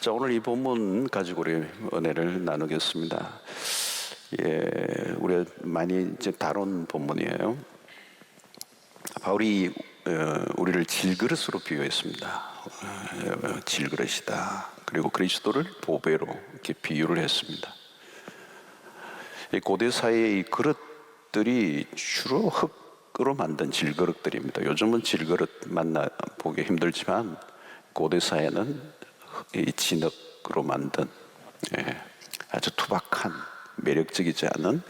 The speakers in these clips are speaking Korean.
자, 오늘 이 본문 가지고 우리 은혜를 나누겠습니다. 우리가 많이 이제 다룬 본문이에요. 바울이 우리를 질그릇으로 비유했습니다. 질그릇이다. 그리고 그리스도를 보배로 이렇게 비유를 했습니다. 이 고대 사회의 이 그릇들이 주로 흙으로 만든 질그릇들입니다. 요즘은 질그릇 만나보기 힘들지만 고대 사회는 이 진흙으로 만든 아주 투박한 매력적이지 않은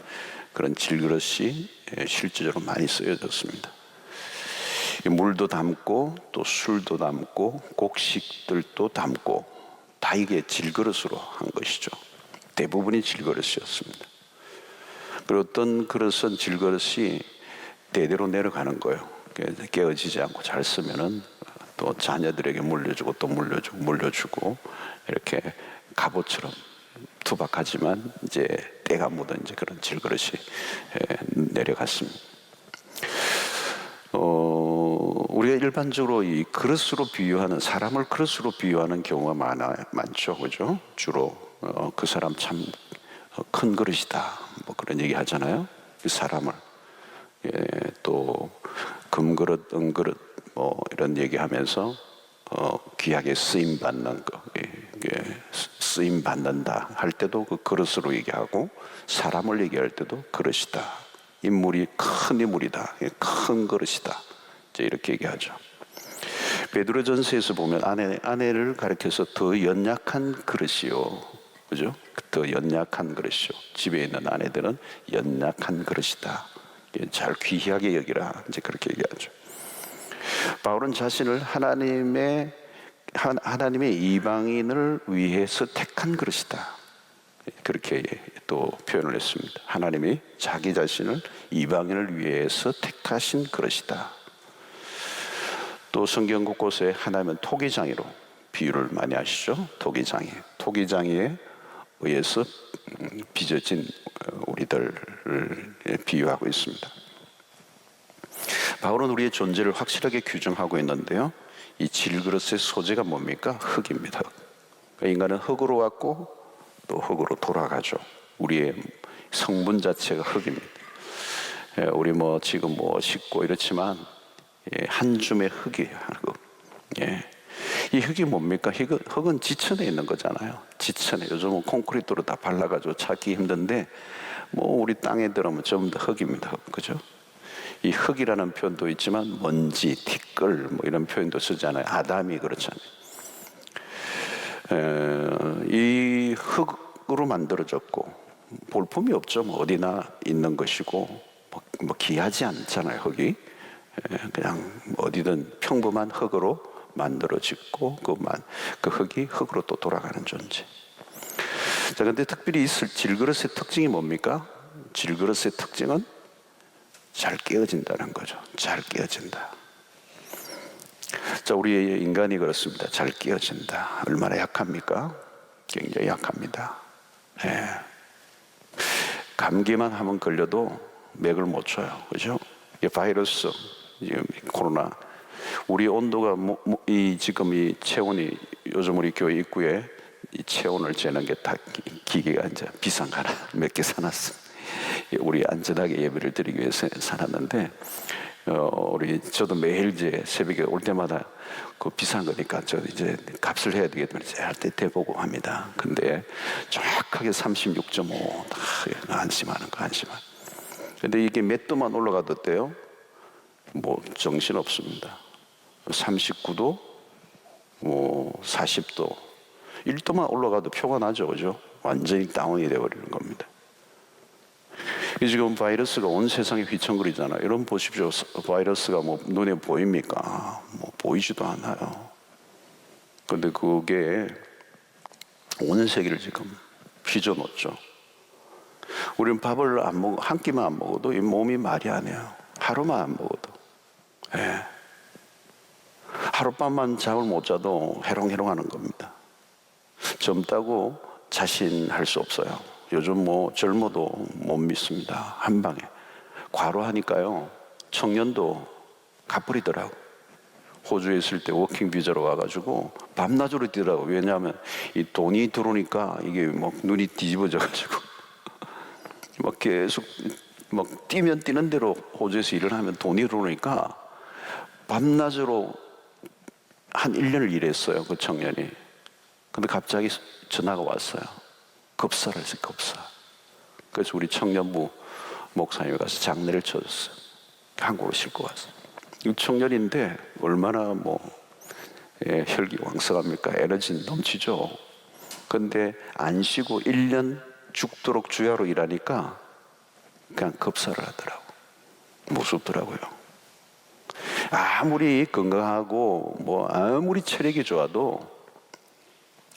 그런 질그릇이 실제적으로 많이 쓰여졌습니다. 물도 담고 또 술도 담고 곡식들도 담고 다 이게 질그릇으로 한 것이죠. 대부분이 질그릇이었습니다. 그리고 어떤 그릇은 질그릇이 대대로 내려가는 거예요. 깨어지지 않고 잘 쓰면은 또 자녀들에게 물려주고 또 물려주고 이렇게 갑옷처럼 투박하지만 이제 때가 묻은 이제 그런 질그릇이 내려갔습니다. 우리가 일반적으로 이 그릇으로 비유하는 사람을 그릇으로 비유하는 경우가 많죠, 그죠? 주로 그 사람 참 큰 그릇이다, 뭐 그런 얘기 하잖아요. 그 사람을 또 금그릇, 은그릇 뭐 이런 얘기하면서 귀하게 쓰임 받는 거, 쓰임 받는다 할 때도 그 그릇으로 얘기하고 사람을 얘기할 때도 그릇이다. 인물이 큰 인물이다, 큰 그릇이다. 이제 이렇게 얘기하죠. 베드로전서에서 보면 아내를 가리켜서 더 연약한 그릇이요, 그죠? 더 연약한 그릇이요. 집에 있는 아내들은 연약한 그릇이다. 잘 귀하게 여기라. 이제 그렇게 얘기하죠. 바울은 자신을 하나님의 이방인을 위해서 택한 그릇이다. 그렇게 또 표현을 했습니다. 하나님이 자기 자신을 이방인을 위해서 택하신 그릇이다. 또 성경 곳곳에 하나님은 토기장이로 비유를 많이 하시죠. 토기장이에 의해서 빚어진 우리들을 비유하고 있습니다. 바울은 우리의 존재를 확실하게 규정하고 있는데요, 이 질그릇의 소재가 뭡니까? 흙입니다. 그러니까 인간은 흙으로 왔고 또 흙으로 돌아가죠. 우리의 성분 자체가 흙입니다. 우리 뭐 지금 뭐 씻고 이렇지만 한 줌의 흙이에요. 이 흙이 뭡니까? 흙은 지천에 있는 거잖아요. 지천에. 요즘은 콘크리트로 다 발라가지고 찾기 힘든데 뭐 우리 땅에 들어오면 전부 다 흙입니다. 그죠? 이 흙이라는 표현도 있지만 먼지, 티끌 뭐 이런 표현도 쓰잖아요. 아담이 그렇잖아요. 이 흙으로 만들어졌고 볼품이 없죠. 뭐 어디나 있는 것이고 뭐 귀하지 않잖아요. 흙이 그냥 어디든 평범한 흙으로 만들어지고 그 흙이 흙으로 또 돌아가는 존재. 자, 근데 특별히 있을 질그릇의 특징이 뭡니까? 질그릇의 특징은 잘 깨어진다는 거죠. 잘 깨어진다. 자, 우리 인간이 그렇습니다. 잘 깨어진다. 얼마나 약합니까? 굉장히 약합니다. 감기만 하면 걸려도 맥을 못 쳐요. 그죠? 이 바이러스, 코로나, 우리 온도가 지금 이 체온이 요즘 우리 교회 입구에 이 체온을 재는 게 다 기계가 이제 비싼 거 하나 몇 개 사놨어. 우리 안전하게 예배를 드리기 위해서 사놨는데 저도 매일 이제 새벽에 올 때마다 그 비싼 거니까 저 이제 값을 해야 되겠다 할 때 대보고 합니다. 근데 정확하게 36.5 안심하는 거 안심한. 근데 이게 몇 도만 올라가도 돼요? 뭐 정신 없습니다. 39도, 뭐 40도, 1도만 올라가도 표가 나죠, 그죠? 완전히 다운이 되어버리는 겁니다. 지금 바이러스가 온 세상에 휘청거리잖아요. 여러분 보십시오. 바이러스가 뭐 눈에 보입니까? 뭐 보이지도 않아요. 그런데 그게 온 세계를 지금 휘저놓죠. 우리는 밥을 안 먹어, 한 끼만 안 먹어도 이 몸이 말이 안 해요. 하루만 안 먹어도. 하룻밤만 잠을 못 자도 해롱해롱하는 겁니다. 젊다고 자신할 수 없어요. 요즘 뭐 젊어도 못 믿습니다. 한 방에 과로하니까요 청년도 가버리더라고. 호주에 있을 때 워킹 비자로 와가지고 밤낮으로 뛰더라고. 왜냐하면 이 돈이 들어오니까 이게 막 눈이 뒤집어져가지고 막 계속 막 뛰면 뛰는 대로 호주에서 일을 하면 돈이 들어오니까 밤낮으로 한 1년을 일했어요, 그 청년이. 근데 갑자기 전화가 왔어요. 급사를 했어요, 급사. 그래서 우리 청년부 목사님이 가서 장례를 쳐줬어요. 한국으로 싣고 왔어요. 이 청년인데 얼마나 혈기왕성합니까? 에너지 넘치죠. 근데 안 쉬고 1년 죽도록 주야로 일하니까 그냥 급사를 하더라고. 무섭더라고요. 아무리 건강하고 아무리 체력이 좋아도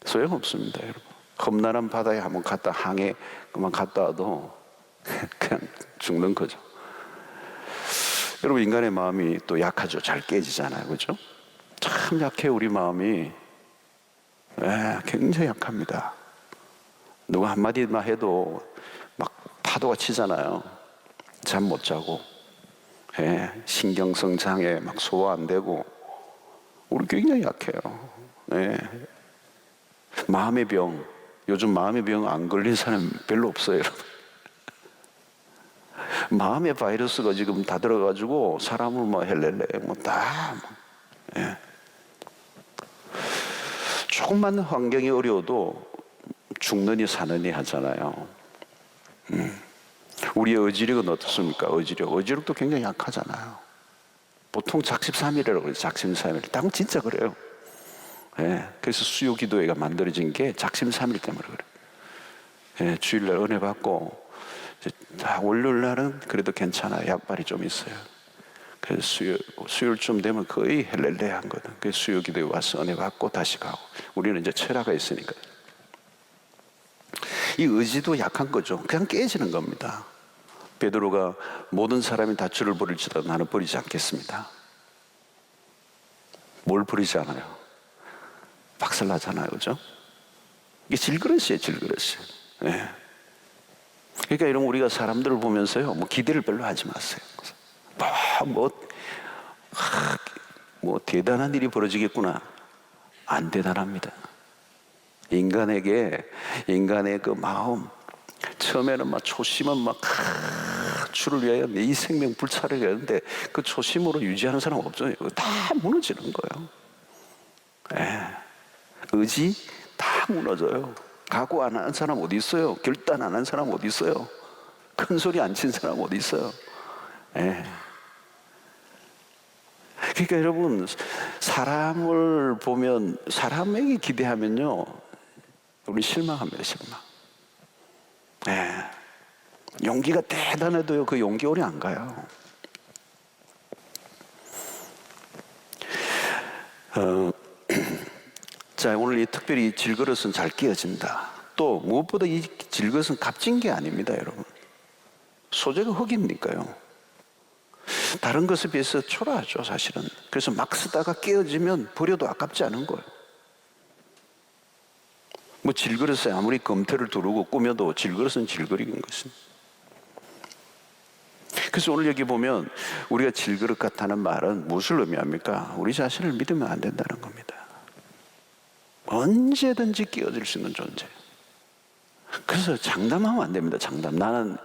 소용없습니다, 여러분. 험난한 바다에 한번 갔다 항해 그만 갔다 와도 그냥 죽는 거죠. 여러분, 인간의 마음이 또 약하죠. 잘 깨지잖아요, 그렇죠? 참 약해. 우리 마음이 굉장히 약합니다. 누가 한마디만 해도 막 파도가 치잖아요. 잠 못 자고 신경성 장애 막 소화 안 되고 우리 굉장히 약해요. 마음의 병, 요즘 마음의 병 안 걸린 사람 별로 없어요, 여러분. 마음의 바이러스가 지금 다 들어가지고 사람을 헬렐레 조금만 환경이 어려워도 죽느니 사느니 하잖아요. 우리의 의지력은 어떻습니까? 의지력도 굉장히 약하잖아요. 보통 작심삼일이라고 그래요. 작심삼일. 딱 진짜 그래요. 그래서 수요 기도회가 만들어진 게 작심삼일 때문에 그래요. 주일날 은혜 받고 월요일 날은 그래도 괜찮아요. 약발이 좀 있어요. 그래서 수요일쯤 되면 거의 헬렐레한 거든. 그래서 수요 기도에 와서 은혜 받고 다시 가고. 우리는 이제 철화가 있으니까. 이 의지도 약한 거죠. 그냥 깨지는 겁니다. 베드로가 모든 사람이 다 주를 버릴지라도 나는 버리지 않겠습니다. 뭘 버리지 않아요? 박살나잖아요, 그죠? 이게 질그릇이에요, 질그릇이. 그러니까 여러분, 우리가 사람들을 보면서요, 기대를 별로 하지 마세요. 대단한 일이 벌어지겠구나. 안 대단합니다. 인간의 그 마음, 처음에는 초심은 주를 위하여 내 이 생명 불사를 하는데 그 초심으로 유지하는 사람 없죠. 다 무너지는 거예요. 의지 다 무너져요. 각오 안 하는 사람 어디 있어요? 결단 안 하는 사람 어디 있어요? 큰 소리 안 친 사람 어디 있어요? 그러니까 여러분, 사람을 보면, 사람에게 기대하면요, 우리 실망합니다, 실망. 용기가 대단해도요, 그 용기 오래 안 가요. 자, 오늘 이 특별히 질그릇은 잘 끼어진다. 또 무엇보다 이 질그릇은 값진 게 아닙니다, 여러분. 소재가 흙이니까요. 다른 것에 비해서 초라하죠, 사실은. 그래서 막 쓰다가 깨어지면 버려도 아깝지 않은 거예요. 질그릇에 아무리 검태를 두르고 꾸며도 질그릇은 질그릇인 것입니다. 그래서 오늘 여기 보면 우리가 질그릇 같다는 말은 무엇을 의미합니까? 우리 자신을 믿으면 안 된다는 겁니다. 언제든지 끼어들 수 있는 존재. 그래서 장담하면 안 됩니다. 장담. 나는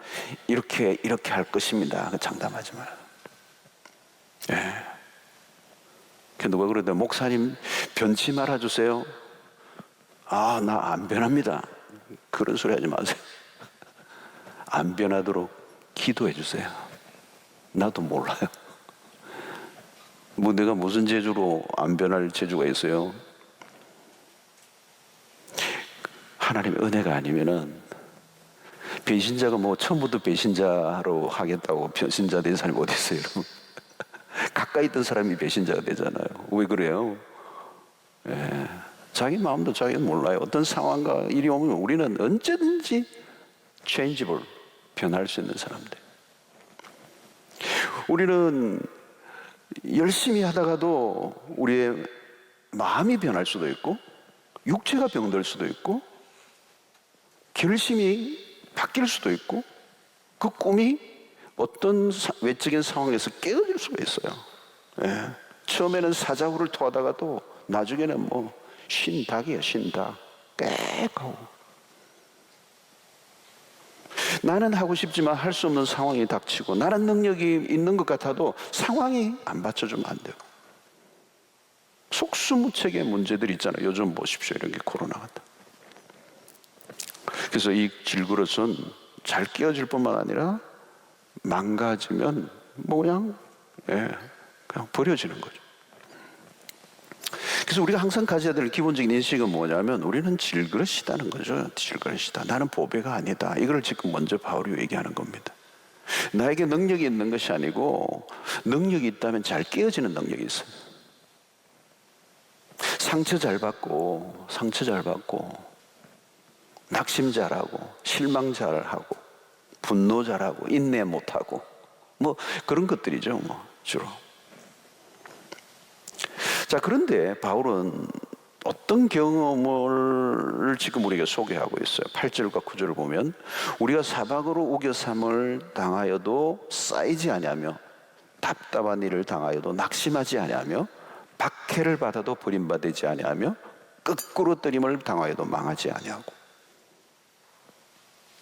이렇게 할 것입니다. 장담하지 마요. 누가 그러는데, 목사님 변치 말아주세요. 나 안 변합니다. 그런 소리 하지 마세요. 안 변하도록 기도해 주세요. 나도 몰라요. 내가 무슨 재주로 안 변할 재주가 있어요? 하나님의 은혜가 아니면은, 배신자가 처음부터 배신자로 하겠다고 배신자 된 사람이 어디 있어요, 여러분? 가까이 있던 사람이 배신자가 되잖아요. 왜 그래요? 자기 마음도 자기는 몰라요. 어떤 상황과 일이 오면 우리는 언제든지 changeable, 변할 수 있는 사람들. 우리는 열심히 하다가도 우리의 마음이 변할 수도 있고, 육체가 병들 수도 있고, 결심이 바뀔 수도 있고, 그 꿈이 어떤 외적인 상황에서 깨어질 수가 있어요. 처음에는 사자후를 토하다가도 나중에는 뭐 신닭이에요. 신닭. 꽥하고. 나는 하고 싶지만 할 수 없는 상황이 닥치고 나는 능력이 있는 것 같아도 상황이 안 받쳐주면 안 되고, 속수무책의 문제들이 있잖아요. 요즘 보십시오. 이런 게 코로나 같다. 그래서 이 질그릇은 잘 끼워질 뿐만 아니라 망가지면 뭐 그냥 버려지는 거죠. 그래서 우리가 항상 가져야 될 기본적인 인식은 뭐냐면 우리는 질그릇이다는 거죠. 질그릇이다. 나는 보배가 아니다. 이걸 지금 먼저 바울이 얘기하는 겁니다. 나에게 능력이 있는 것이 아니고 능력이 있다면 잘 끼워지는 능력이 있어요. 상처 잘 받고 낙심 잘하고 실망 잘하고 분노 잘하고 인내 못하고 뭐 그런 것들이죠. 뭐 주로. 자, 그런데 바울은 어떤 경험을 지금 우리에게 소개하고 있어요. 8절과 9절을 보면 우리가 사방으로 우겨삼을 당하여도 쌓이지 아니하며 답답한 일을 당하여도 낙심하지 아니하며 박해를 받아도 버림받지 아니하며 끄꾸러뜨림을 당하여도 망하지 아니하고.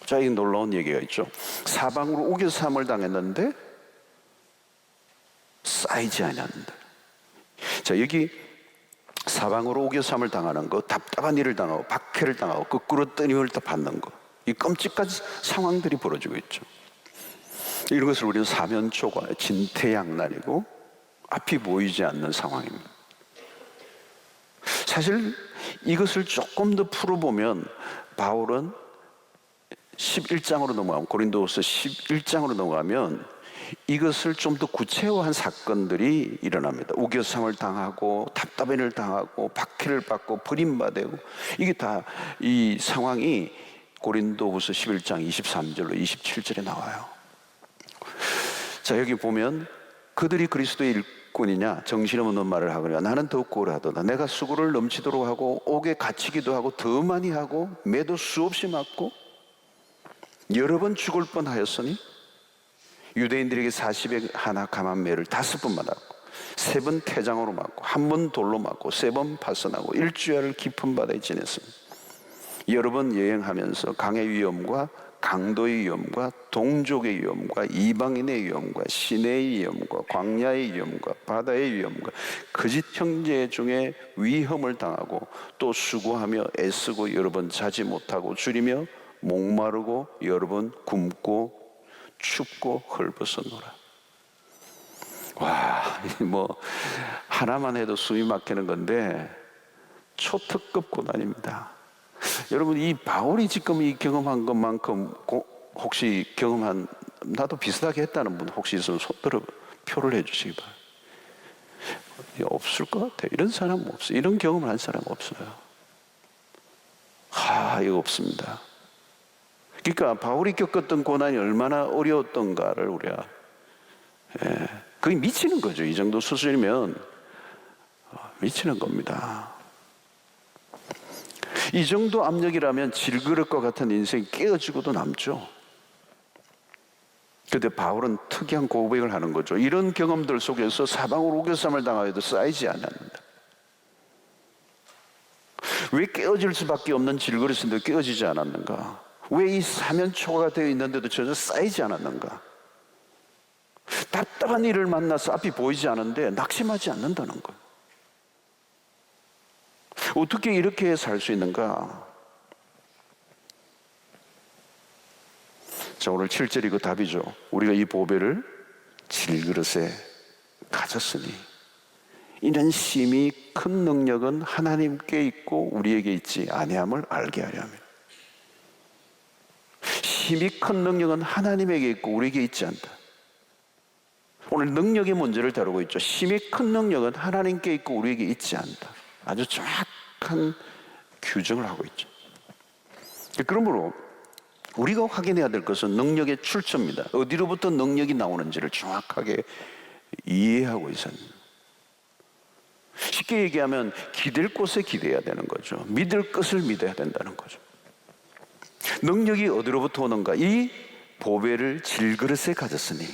자, 이 놀라운 얘기가 있죠. 사방으로 우겨삼을 당했는데 쌓이지 아니하는데. 자, 여기 사방으로 우겨삼을 당하는 거, 답답한 일을 당하고 박해를 당하고 끄꾸러뜨림을 받는 거, 이 끔찍한 상황들이 벌어지고 있죠. 이런 것을 우리는 사면초가 진퇴양난이고 앞이 보이지 않는 상황입니다. 사실 이것을 조금 더 풀어보면 바울은 11장으로 넘어가면, 고린도후서 11장으로 넘어가면 이것을 좀 더 구체화한 사건들이 일어납니다. 우겨삼을 당하고 답답한 일을 당하고 박해를 받고 버림받고, 이게 다 이 상황이 고린도후서 11장 23절로 27절에 나와요. 자, 여기 보면 그들이 그리스도의 일꾼이냐 정신없는 말을 하거니와 나는 더욱 고라하도다. 내가 수고를 넘치도록 하고 옥에 갇히기도 하고 더 많이 하고 매도 수없이 맞고 여러 번 죽을 뻔하였으니 유대인들에게 40에 하나 감한 매를 5번 맞았고 3번 태장으로 맞고 1번 돌로 맞고 3번 파선하고 일주일을 깊은 바다에 지냈습니다. 여러 번 여행하면서 강의 위험과 강도의 위험과 동족의 위험과 이방인의 위험과 시내의 위험과 광야의 위험과 바다의 위험과 거짓 형제 중에 위험을 당하고 또 수고하며 애쓰고 여러 번 자지 못하고 줄이며 목마르고 여러 번 굶고 춥고 헐벗었노라. 와, 뭐 하나만 해도 숨이 막히는 건데 초특급 고난입니다. 여러분, 이 바울이 지금 이 경험한 것만큼 혹시 경험한, 나도 비슷하게 했다는 분 혹시 있으면 손 들어 표를 해주시기 바랍니다. 없을 것 같아요. 이런 사람 없어요. 이런 경험을 한 사람 없어요. 이거 없습니다. 그러니까 바울이 겪었던 고난이 얼마나 어려웠던가를 우리가 그게 미치는 거죠. 이 정도 수준이면 미치는 겁니다. 이 정도 압력이라면 질그릇과 같은 인생이 깨어지고도 남죠. 그런데 바울은 특이한 고백을 하는 거죠. 이런 경험들 속에서 사방으로 우겨삼을 당하여도 쌓이지 않았는다. 왜 깨어질 수밖에 없는 질그릇인데 깨어지지 않았는가? 왜 이 사면초가 되어 있는데도 전혀 쌓이지 않았는가? 답답한 일을 만나서 앞이 보이지 않는데 낙심하지 않는다는 거예요. 어떻게 이렇게 살 수 있는가? 자, 오늘 7절이 그 답이죠. 우리가 이 보배를 질그릇에 가졌으니 이는 심히 큰 능력은 하나님께 있고 우리에게 있지 아니함을 알게 하려 함이라. 힘이 큰 능력은 하나님에게 있고 우리에게 있지 않다. 오늘 능력의 문제를 다루고 있죠. 힘이 큰 능력은 하나님께 있고 우리에게 있지 않다. 아주 정확한 규정을 하고 있죠. 그러므로 우리가 확인해야 될 것은 능력의 출처입니다. 어디로부터 능력이 나오는지를 정확하게 이해하고 있어야 합니다. 쉽게 얘기하면 기댈 곳에 기대야 되는 거죠. 믿을 것을 믿어야 된다는 거죠. 능력이 어디로부터 오는가? 이 보배를 질그릇에 가졌으니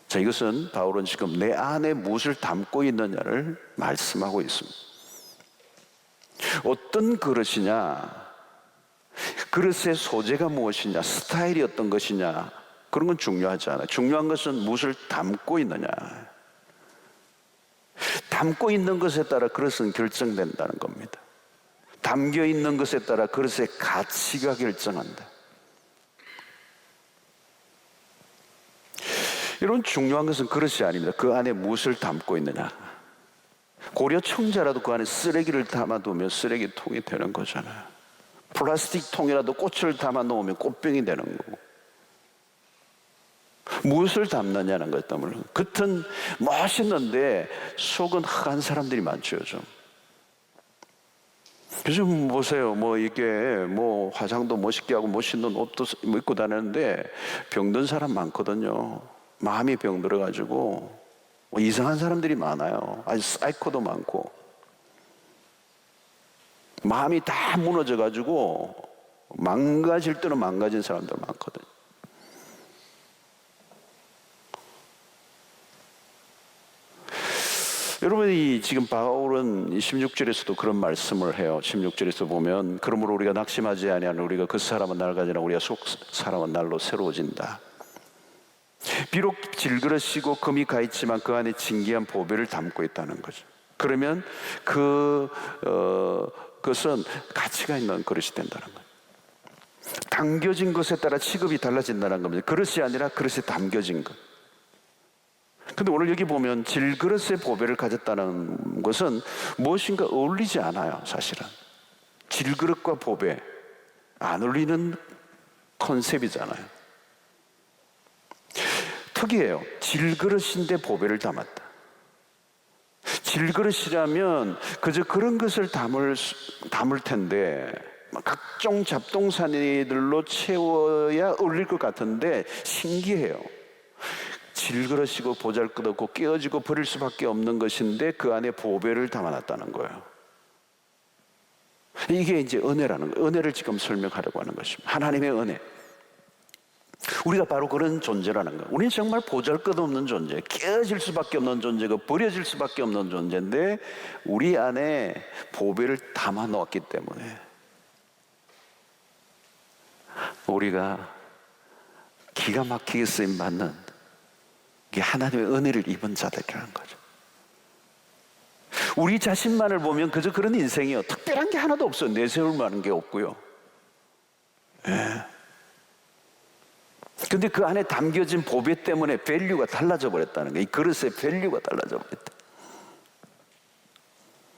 자, 이것은 바울은 지금 내 안에 무엇을 담고 있느냐를 말씀하고 있습니다. 어떤 그릇이냐, 그릇의 소재가 무엇이냐, 스타일이 어떤 것이냐, 그런 건 중요하지 않아요. 중요한 것은 무엇을 담고 있느냐. 담고 있는 것에 따라 그릇은 결정된다는 겁니다. 담겨 있는 것에 따라 그릇의 가치가 결정한다. 이런 중요한 것은 그릇이 아닙니다. 그 안에 무엇을 담고 있느냐. 고려 청자라도 그 안에 쓰레기를 담아두면 쓰레기통이 되는 거잖아요. 플라스틱 통이라도 꽃을 담아 놓으면 꽃병이 되는 거고. 무엇을 담느냐는 것 때문에. 겉은 멋있는데 속은 흑한 사람들이 많죠, 요즘. 요즘 보세요. 이게 화장도 멋있게 하고 멋있는 옷도 입고 다니는데 병든 사람 많거든요. 마음이 병들어가지고 이상한 사람들이 많아요. 아주 사이코도 많고. 마음이 다 무너져가지고 망가질 때는 망가진 사람들 많거든요. 여러분이 지금 바울은 16절에서도 그런 말씀을 해요. 16절에서 보면 그러므로 우리가 낙심하지 아니하는 우리가 그 사람은 낡아지나 우리가 속 사람은 날로 새로워진다. 비록 질그릇이고 금이 가 있지만 그 안에 진귀한 보배를 담고 있다는 거죠. 그러면 그것은 가치가 있는 그릇이 된다는 거예요. 담겨진 것에 따라 취급이 달라진다는 겁니다. 그릇이 아니라 그릇에 담겨진 것. 근데 오늘 여기 보면 질그릇의 보배를 가졌다는 것은 무엇인가 어울리지 않아요, 사실은. 질그릇과 보배, 안 어울리는 컨셉이잖아요. 특이해요. 질그릇인데 보배를 담았다. 질그릇이라면 그저 그런 것을 담을 텐데 각종 잡동사니들로 채워야 어울릴 것 같은데 신기해요. 질그릇이고 보잘것없고 깨어지고 버릴 수밖에 없는 것인데 그 안에 보배를 담아놨다는 거예요. 이게 이제 은혜라는 거예요. 은혜를 지금 설명하려고 하는 것입니다. 하나님의 은혜. 우리가 바로 그런 존재라는 거예요. 우리는 정말 보잘것없는 존재, 깨어질 수밖에 없는 존재고 버려질 수밖에 없는 존재인데 우리 안에 보배를 담아 놓았기 때문에 우리가 기가 막히게 쓰임 받는 이게 하나님의 은혜를 입은 자들이라는 거죠. 우리 자신만을 보면 그저 그런 인생이요. 특별한 게 하나도 없어요. 내세울 만한 게 없고요. 예. 근데 그 안에 담겨진 보배 때문에 밸류가 달라져 버렸다는 거예요. 이 그릇의 밸류가 달라져 버렸다.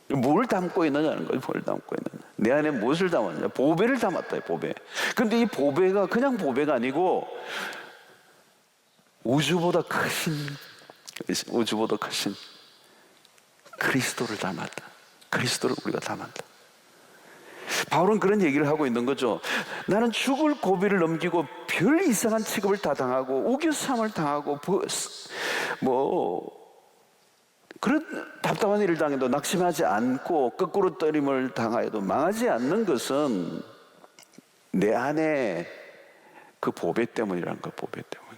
뭘 담고 있느냐는 거예요. 뭘 담고 있느냐. 내 안에 무엇을 담았느냐. 보배를 담았다. 보배. 근데 이 보배가 그냥 보배가 아니고 우주보다 크신 그리스도를 담았다. 그리스도를 우리가 담았다. 바울은 그런 얘기를 하고 있는 거죠. 나는 죽을 고비를 넘기고 별 이상한 취급을 다 당하고 우겨쌈을 당하고 그런 답답한 일을 당해도 낙심하지 않고 거꾸로 떨림을 당하여도 망하지 않는 것은 내 안에 그 보배 때문이라는 거. 보배 때문에.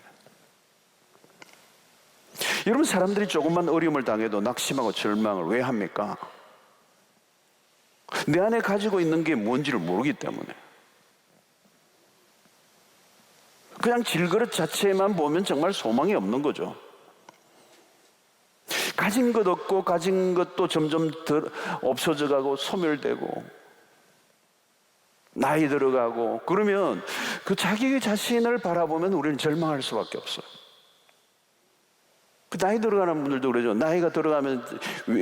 여러분, 사람들이 조금만 어려움을 당해도 낙심하고 절망을 왜 합니까? 내 안에 가지고 있는 게 뭔지를 모르기 때문에. 그냥 질그릇 자체만 보면 정말 소망이 없는 거죠. 가진 것 없고 가진 것도 점점 없어져 가고 소멸되고 나이 들어가고 그러면 그 자기 자신을 바라보면 우리는 절망할 수밖에 없어요. 나이 들어가는 분들도 그러죠. 나이가 들어가면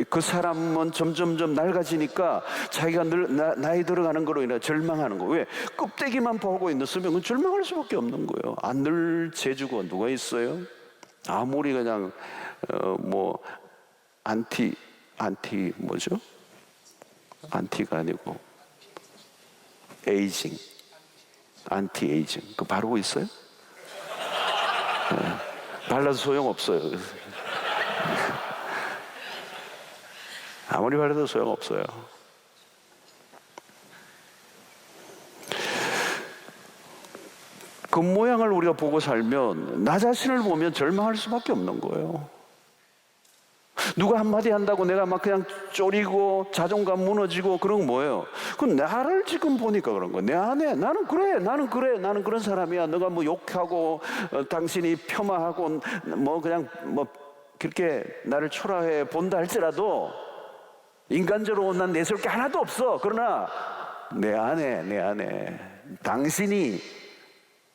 그 사람은 점점점 낡아지니까 자기가 나이 들어가는 거로 인해 절망하는 거예요. 왜? 껍데기만 보고 있으면 절망할 수밖에 없는 거예요. 안 늘 재주고 누가 있어요? 아무리 그냥 뭐죠? 안티가 아니고 에이징, 안티 에이징 그거 바르고 있어요? 네. 발라도 소용없어요. 아무리 발라도 소용없어요. 그 겉모양을 우리가 보고 살면 나 자신을 보면 절망할 수밖에 없는 거예요. 누가 한마디 한다고 내가 막 그냥 쪼리고 자존감 무너지고 그런 건 뭐예요? 그건 나를 지금 보니까 그런 거야. 내 안에 나는 그래, 나는 그런 사람이야. 너가 뭐 욕하고 당신이 폄하하고 뭐 그냥 뭐 그렇게 나를 초라해 본다 할지라도 인간적으로 난 내세울 게 하나도 없어. 그러나 내 안에 당신이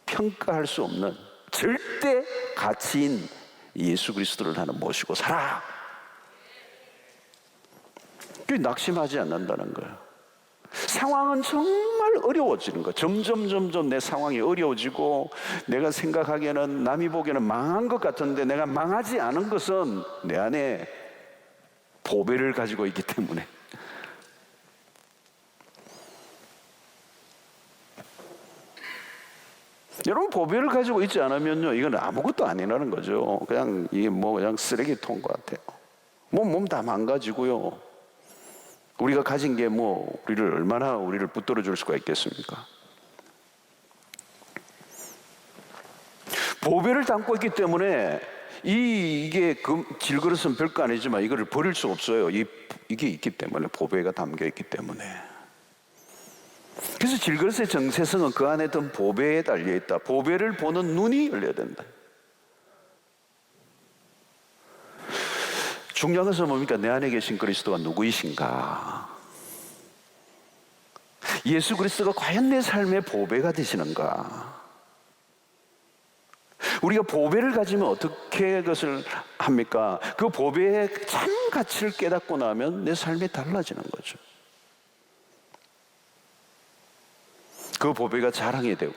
평가할 수 없는 절대 가치인 예수 그리스도를 나는 모시고 살아. 그게 낙심하지 않는다는 거예요. 상황은 정말 어려워지는 거예요. 점점 내 상황이 어려워지고 내가 생각하기에는 남이 보기에는 망한 것 같은데 내가 망하지 않은 것은 내 안에 보배를 가지고 있기 때문에. 여러분, 보배를 가지고 있지 않으면요, 이건 아무것도 아니라는 거죠. 그냥 이게 뭐 그냥 쓰레기통 같아요. 몸 다 망가지고요. 우리가 가진 게 뭐 우리를 붙들어 줄 수가 있겠습니까? 보배를 담고 있기 때문에 이게 질그릇은 별거 아니지만 이거를 버릴 수 없어요. 이게 있기 때문에, 보배가 담겨 있기 때문에. 그래서 질그릇의 정체성은 그 안에 든 보배에 달려 있다. 보배를 보는 눈이 열려야 된다. 중요한 것은 뭡니까? 내 안에 계신 그리스도가 누구이신가? 예수 그리스도가 과연 내 삶의 보배가 되시는가? 우리가 보배를 가지면 어떻게 그것을 합니까? 그 보배의 참 가치를 깨닫고 나면 내 삶이 달라지는 거죠. 그 보배가 자랑이 되고,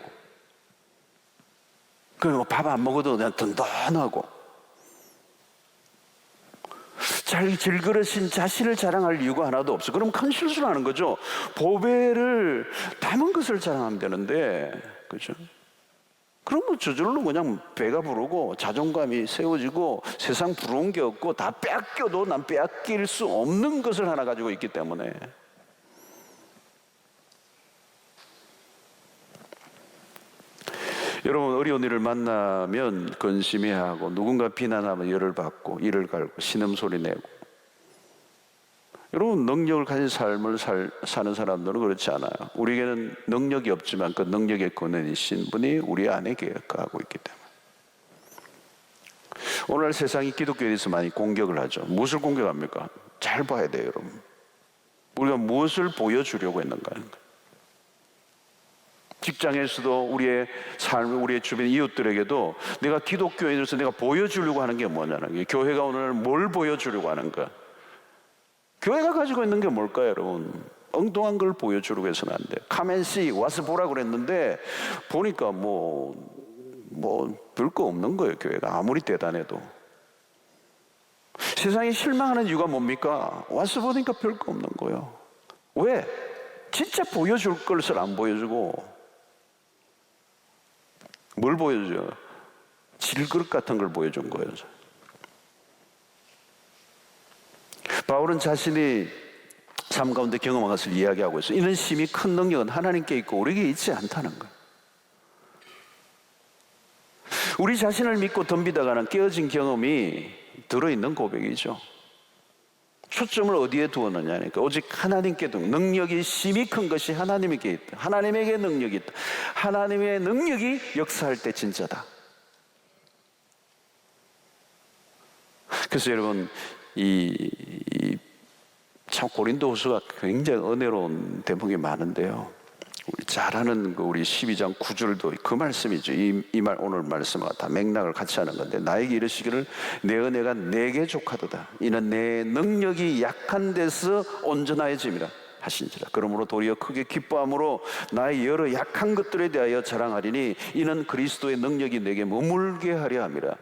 그리고 밥 안 먹어도 그냥 든든하고, 질그릇인 자신을 자랑할 이유가 하나도 없어. 그럼 큰 실수를 하는 거죠. 보배를 담은 것을 자랑하면 되는데, 그죠? 그러면 저절로 그냥 배가 부르고 자존감이 세워지고 세상 부러운 게 없고 다 빼앗겨도 난 빼앗길 수 없는 것을 하나 가지고 있기 때문에. 여러분, 어려운 일을 만나면 근심해하고 누군가 비난하면 열을 받고 이를 갈고 신음소리 내고. 여러분, 능력을 가진 삶을 사는 사람들은 그렇지 않아요. 우리에게는 능력이 없지만 그 능력의 근원이신 분이 우리 안에 계획하고 있기 때문에. 오늘 세상이 기독교에 대해서 많이 공격을 하죠. 무엇을 공격합니까? 잘 봐야 돼요, 여러분. 우리가 무엇을 보여주려고 했는가 하는 거예요. 직장에서도 우리의 삶, 우리의 주변 이웃들에게도 내가 기독교인으로서 내가 보여주려고 하는 게 뭐냐는 거예요. 교회가 오늘 뭘 보여주려고 하는가? 교회가 가지고 있는 게 뭘까요, 여러분? 엉뚱한 걸 보여주려고 해서는 안 돼요. 카멘씨 와서 보라 그랬는데 보니까 뭐 별거 없는 거예요. 교회가 아무리 대단해도. 세상에 실망하는 이유가 뭡니까? 와서 보니까 별거 없는 거예요. 왜? 진짜 보여줄 것을 안 보여주고 뭘 보여줘요? 질그릇 같은 걸 보여준 거예요. 바울은 자신이 삶 가운데 경험한 것을 이야기하고 있어요. 이런 심히 큰 능력은 하나님께 있고 우리에게 있지 않다는 거예요. 우리 자신을 믿고 덤비다가는 깨어진 경험이 들어있는 고백이죠. 초점을 어디에 두었느냐니까 오직 하나님께 둔 능력이 심히 큰 것이 하나님에게 있다. 하나님에게 능력이 있다. 하나님의 능력이 역사할 때 진짜다. 그래서 여러분, 참 고린도후서가 굉장히 은혜로운 대목이 많은데요. 우리 잘 아는 우리 12장 9절도 그 말씀이죠. 오늘 말씀과 다 맥락을 같이 하는 건데, 나에게 이르시기를 내 은혜가 내게 족하도다. 이는 내 능력이 약한 데서 온전하여짐이라 하신지라. 그러므로 도리어 크게 기뻐함으로 나의 여러 약한 것들에 대하여 자랑하리니 이는 그리스도의 능력이 내게 머물게 하려 함이라.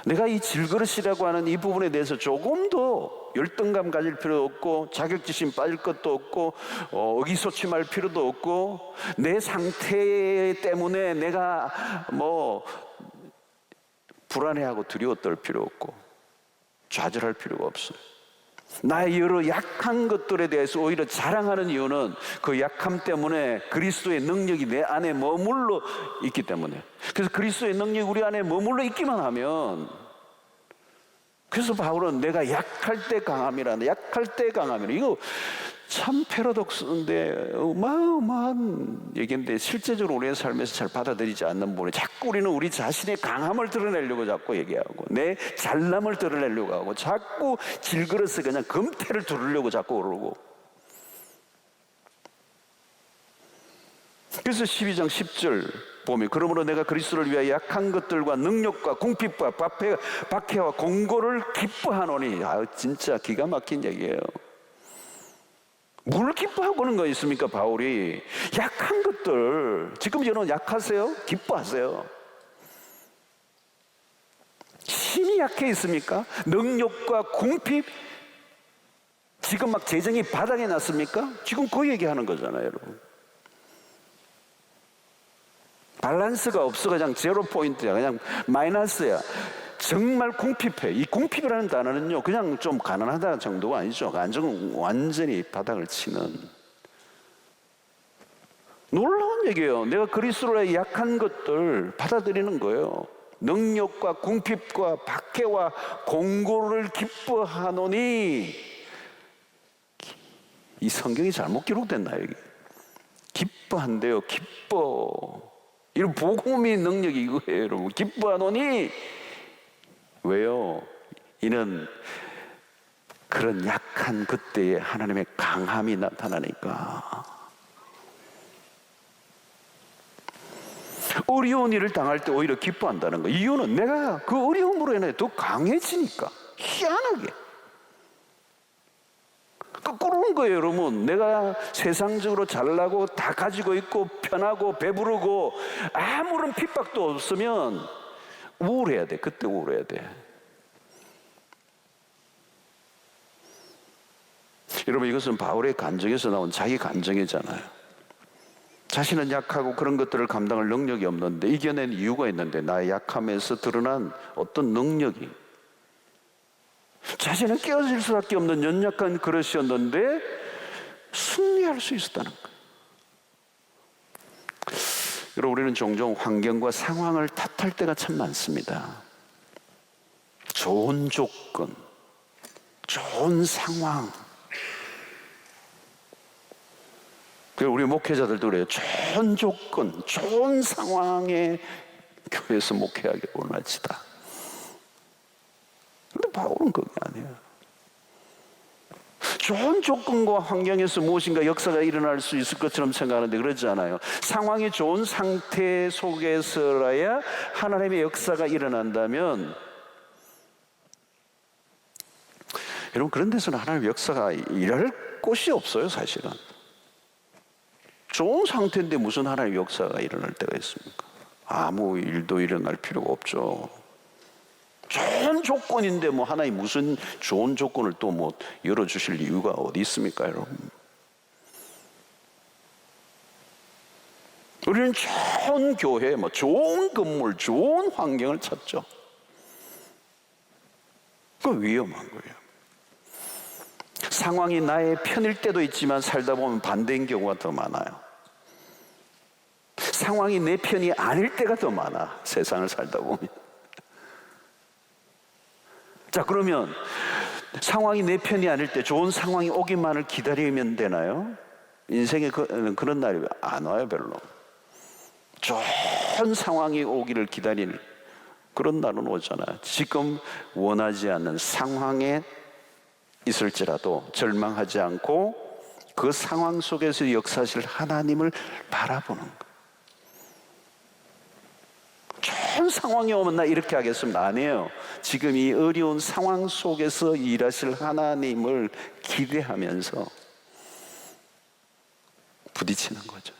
내가 이 질그릇이라고 하는 이 부분에 대해서 조금도 열등감 가질 필요도 없고 자격지심 빠질 것도 없고 의기소침할 필요도 없고 내 상태 때문에 내가 불안해하고 두려워 떨 필요 없고 좌절할 필요가 없어요. 나의 여러 약한 것들에 대해서 오히려 자랑하는 이유는 그 약함 때문에 그리스도의 능력이 내 안에 머물러 있기 때문에. 그래서 그리스도의 능력이 우리 안에 머물러 있기만 하면, 그래서 바울은 내가 약할 때 강함이라는, 약할 때 강함이라, 이거 참 패러독스인데 어마어마한 얘기인데 실제적으로 우리의 삶에서 잘 받아들이지 않는 부분에 자꾸 우리는 우리 자신의 강함을 드러내려고 자꾸 얘기하고 내 잘남을 드러내려고 하고 자꾸 질그릇에 그냥 금태를 두르려고 자꾸 그러고. 그래서 12장 10절 보면, 그러므로 내가 그리스도를 위하여 약한 것들과 능력과 궁핍과 박해와 공고를 기뻐하노니. 진짜 기가 막힌 얘기예요. 뭘 기뻐하고는 거 있습니까? 바울이 약한 것들, 지금 여러분 약하세요? 기뻐하세요? 힘이 약해 있습니까? 능력과 궁핍, 지금 막 재정이 바닥에 났습니까? 지금 그 얘기하는 거잖아요, 여러분. 밸런스가 없어. 그냥 제로 포인트야. 그냥 마이너스야. 정말 궁핍해. 이 궁핍이라는 단어는요, 그냥 좀 가난하다는 정도가 아니죠. 완전히 바닥을 치는 놀라운 얘기예요. 내가 그리스도의 약한 것들 받아들이는 거예요. 능력과 궁핍과 박해와 공고를 기뻐하노니. 이 성경이 잘못 기록됐나 여기? 기뻐한대요. 기뻐. 이런 복음의 능력이 이거예요, 여러분. 기뻐하노니. 왜요? 이는 그런 약한 그때에 하나님의 강함이 나타나니까. 어려운 일을 당할 때 오히려 기뻐한다는 거. 이유는 내가 그 어려움으로 인해 더 강해지니까. 희한하게 거꾸로는 거예요, 여러분. 내가 세상적으로 잘나고 다 가지고 있고 편하고 배부르고 아무런 핍박도 없으면 우울해야 돼. 그때 우울해야 돼. 여러분, 이것은 바울의 간증에서 나온 자기 간증이잖아요. 자신은 약하고 그런 것들을 감당할 능력이 없는데 이겨낸 이유가 있는데, 나의 약함에서 드러난 어떤 능력이, 자신은 깨어질 수밖에 없는 연약한 그릇이었는데 승리할 수 있었다는 거예요. 여러분, 우리는 종종 환경과 상황을 탓할 때가 참 많습니다. 좋은 조건, 좋은 상황. 우리 목회자들도 그래요. 좋은 조건, 좋은 상황에 교회에서 목회하기 원하지다. 근데 바울은 그게 아니에요. 좋은 조건과 환경에서 무엇인가 역사가 일어날 수 있을 것처럼 생각하는데 그러지 않아요. 상황이 좋은 상태 속에서라야 하나님의 역사가 일어난다면, 여러분, 그런 데서는 하나님의 역사가 일어날 곳이 없어요, 사실은. 좋은 상태인데 무슨 하나님의 역사가 일어날 때가 있습니까? 아무 일도 일어날 필요가 없죠. 좋은 조건인데 뭐 하나님 무슨 좋은 조건을 또 뭐 열어주실 이유가 어디 있습니까, 여러분? 우리는 좋은 교회, 뭐 좋은 건물, 좋은 환경을 찾죠. 그거 위험한 거예요. 상황이 나의 편일 때도 있지만 살다 보면 반대인 경우가 더 많아요. 상황이 내 편이 아닐 때가 더 많아, 세상을 살다 보면. 자, 그러면 상황이 내 편이 아닐 때 좋은 상황이 오기만을 기다리면 되나요? 인생에 그런 날이 안 와요, 별로. 좋은 상황이 오기를 기다리는 그런 날은 오잖아요. 지금 원하지 않는 상황에 있을지라도 절망하지 않고 그 상황 속에서 역사하실 하나님을 바라보는 것. 좋은 상황이 오면 나 이렇게 하겠습니다. 아니에요. 지금 이 어려운 상황 속에서 일하실 하나님을 기대하면서 부딪히는 거죠.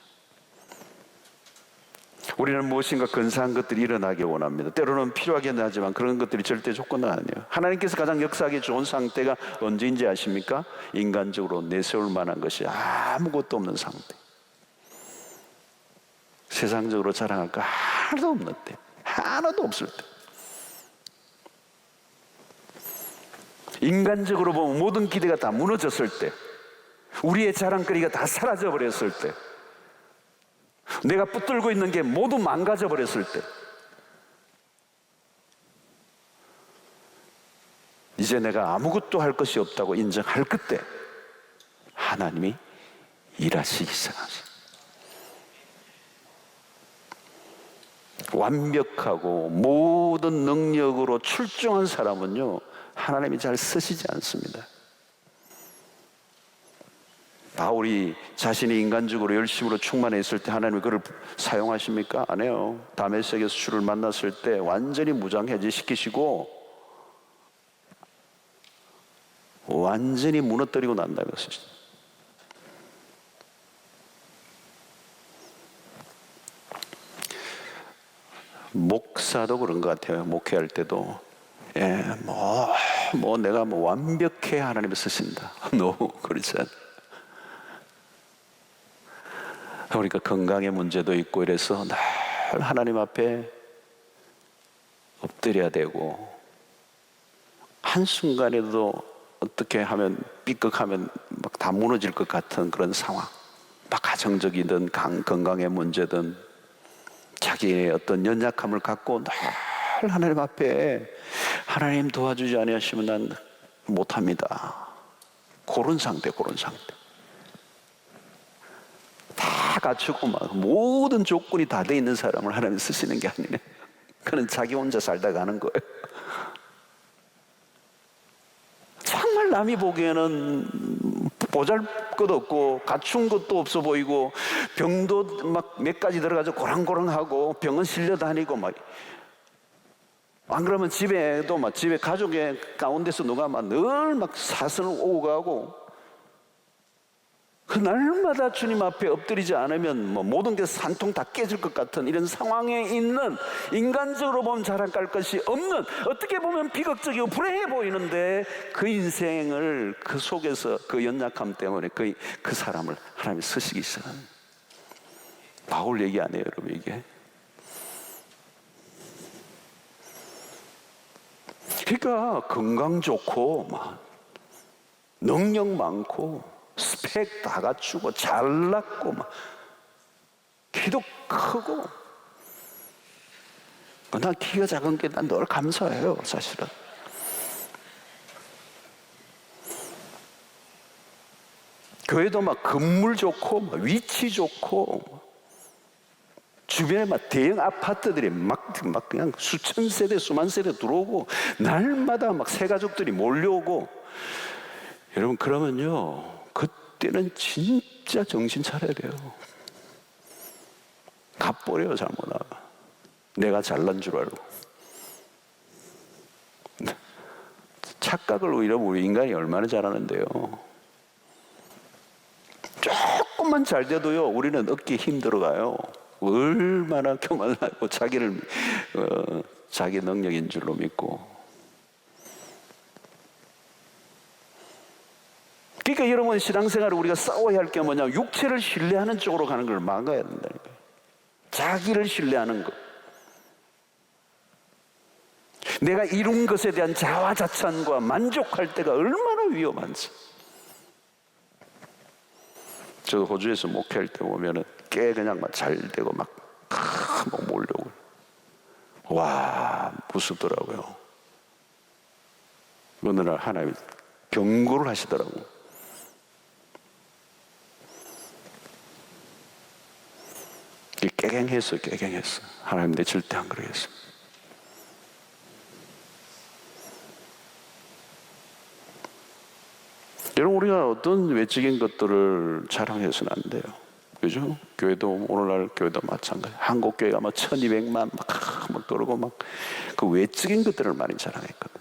우리는 무엇인가 근사한 것들이 일어나기 원합니다. 때로는 필요하긴 하지만 그런 것들이 절대 조건은 아니에요. 하나님께서 가장 역사하기 좋은 상태가 언제인지 아십니까? 인간적으로 내세울 만한 것이 아무것도 없는 상태. 세상적으로 자랑할 거 하나도 없는 때, 하나도 없을 때. 인간적으로 보면 모든 기대가 다 무너졌을 때, 우리의 자랑거리가 다 사라져 버렸을 때, 내가 붙들고 있는 게 모두 망가져 버렸을 때, 이제 내가 아무것도 할 것이 없다고 인정할 그때 하나님이 일하시기 시작하세요. 완벽하고 모든 능력으로 출중한 사람은요, 하나님이 잘 쓰시지 않습니다. 바울이 자신이 인간적으로 열심으로 충만했을 때 하나님이 그를 사용하십니까? 안 해요. 다메섹에서 주를 만났을 때 완전히 무장해제시키시고 완전히 무너뜨리고 난다는 것이죠. 목사도 그런 것 같아요. 목회할 때도 내가 완벽해 하나님이 쓰신다. 너무 그렇지 않아요. 그러니까 건강의 문제도 있고 이래서 늘 하나님 앞에 엎드려야 되고, 한순간에도 어떻게 하면 삐걱하면 막 다 무너질 것 같은 그런 상황, 막 가정적이든 건강의 문제든 자기의 어떤 연약함을 갖고 늘 하나님 앞에 하나님 도와주지 아니하시면 난 못합니다. 그런 상태. 다 갖추고 막 모든 조건이 다 돼 있는 사람을 하나님 쓰시는 게 아니네. 그는 자기 혼자 살다 가는 거예요. 정말 남이 보기에는 보잘것없고 갖춘 것도 없어 보이고, 병도 막 몇 가지 들어가지고 고랑고랑하고 병원 실려 다니고 막, 안 그러면 집에도 막 집에 가족의 가운데서 누가 막 늘 막 사선을 오고 가고, 그 날마다 주님 앞에 엎드리지 않으면 모든 게 산통 다 깨질 것 같은 이런 상황에 있는, 인간적으로 보면 자랑할 것이 없는, 어떻게 보면 비극적이고 불행해 보이는데 그 인생을 그 속에서 그 연약함 때문에 그 사람을 하나님이 쓰시기 시작하는, 바울 얘기 아니에요 여러분. 이게 그러니까 건강 좋고 막 능력 많고 스펙 다 갖추고 잘났고 막 키도 크고, 난 키가 작은 게 난 늘 감사해요 사실은. 교회도 막 건물 좋고 막 위치 좋고, 주변에 막 대형 아파트들이 막 그냥 수천 세대 수만 세대 들어오고, 날마다 막 새 가족들이 몰려오고, 여러분 그러면요, 그때는 진짜 정신 차려야 돼요. 갚버려요 잘못하면. 내가 잘난 줄 알고. 착각을 잃어버리고, 인간이 얼마나 잘하는데요. 조금만 잘 돼도요 우리는 얻기 힘들어가요. 얼마나 교만하고 자기를 자기 능력인 줄로 믿고. 그러니까 여러분, 신앙생활을 우리가 싸워야 할 게 뭐냐면 육체를 신뢰하는 쪽으로 가는 걸 막아야 된다는 거예요. 자기를 신뢰하는 것, 내가 이룬 것에 대한 자화자찬과 만족할 때가 얼마나 위험한지. 저도 호주에서 목회할 때 보면은 그냥 막 잘 되고 막 몰려오고, 와 무섭더라고요. 어느 날 하나님이 경고를 하시더라고요. 깨갱했어. 하나님 내 절대 안 그러겠어. 여러분, 우리가 어떤 외적인 것들을 자랑해서는 안 돼요. 그죠? 교회도, 오늘날 교회도 마찬가지. 한국 교회가 막 1200만 막 그러고 막 그 외적인 것들을 많이 자랑했거든.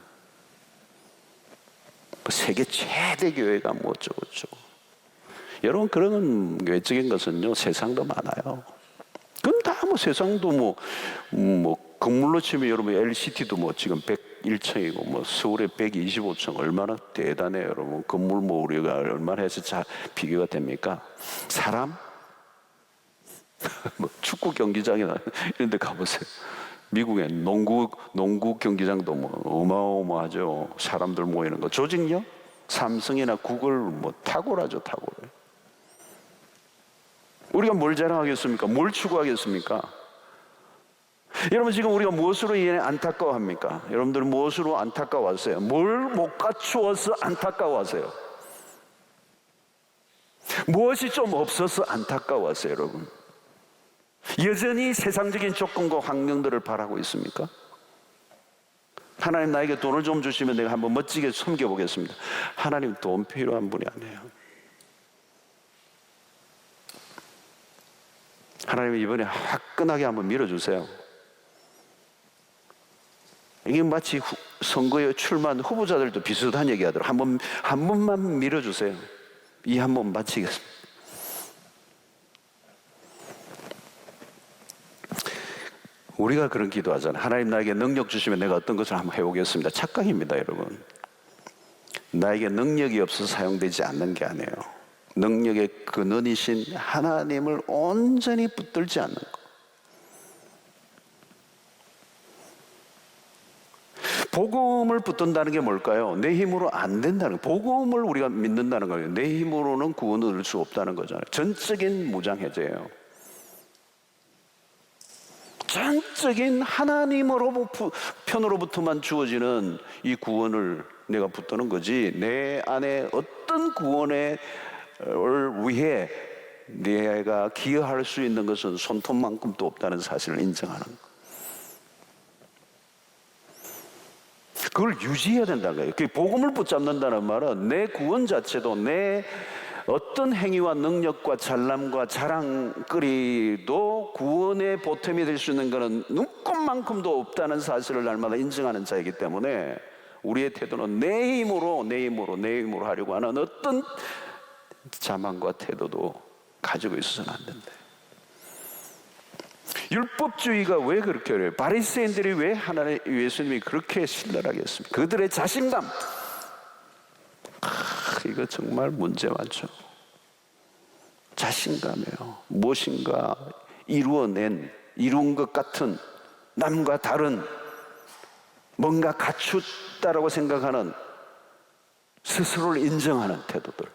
세계 최대 교회가 뭐 어쩌고. 여러분, 그런 외적인 것은요 세상도 많아요. 그건 다 뭐 세상도 뭐 건물로 치면 여러분 LCT도 뭐 지금 101층이고 뭐 서울에 125층, 얼마나 대단해요 여러분. 건물 뭐 우리가 얼마나 해서 비교가 됩니까? 사람? 뭐 축구 경기장이나 이런 데 가보세요. 미국의 농구 경기장도 뭐 어마어마하죠. 사람들 모이는 거. 조직력? 삼성이나 구글 뭐 탁월하죠, 탁월해. 우리가 뭘 자랑하겠습니까? 뭘 추구하겠습니까? 여러분, 지금 우리가 무엇으로 인해 안타까워합니까? 여러분들은 무엇으로 안타까워하세요? 뭘 못 갖추어서 안타까워하세요? 무엇이 좀 없어서 안타까워하세요, 여러분? 여전히 세상적인 조건과 환경들을 바라고 있습니까? 하나님 나에게 돈을 좀 주시면 내가 한번 멋지게 섬겨보겠습니다. 하나님 돈 필요한 분이 아니에요. 하나님 이번에 화끈하게 한번 밀어주세요. 이게 마치 선거에 출마한 후보자들도 비슷한 얘기 하더라고요. 한 번만 밀어주세요. 이 한 번 마치겠습니다. 우리가 그런 기도하잖아요. 하나님 나에게 능력 주시면 내가 어떤 것을 한번 해보겠습니다. 착각입니다, 여러분. 나에게 능력이 없어서 사용되지 않는 게 아니에요. 능력의 근원이신 하나님을 온전히 붙들지 않는 것. 복음을 붙든다는 게 뭘까요? 내 힘으로 안 된다는 거예요. 복음을 우리가 믿는다는 거예요. 내 힘으로는 구원을 얻을 수 없다는 거잖아요. 전적인 무장해제예요. 전적인 하나님으로 편으로부터만 주어지는 이 구원을 내가 붙드는 거지, 내 안에 어떤 구원을 위해 내가 기여할 수 있는 것은 손톱만큼도 없다는 사실을 인정하는 거. 그걸 유지해야 된다는 거예요. 그 복음을 붙잡는다는 말은 내 구원 자체도 내 어떤 행위와 능력과 잘남과 자랑거리도 구원의 보탬이 될 수 있는 것은 눈꼽만큼도 없다는 사실을 날마다 인정하는 자이기 때문에 우리의 태도는 내 힘으로 하려고 하는 어떤 자만과 태도도 가지고 있어서는 안 된다. 율법주의가 왜 그렇게 어려워요? 바리새인들이 왜 예수님이 그렇게 신랄하게 했습니까? 그들의 자신감, 이거 정말 문제 많죠. 자신감이에요. 무엇인가 이룬 것 같은, 남과 다른 뭔가 갖췄다라고 생각하는, 스스로를 인정하는 태도들.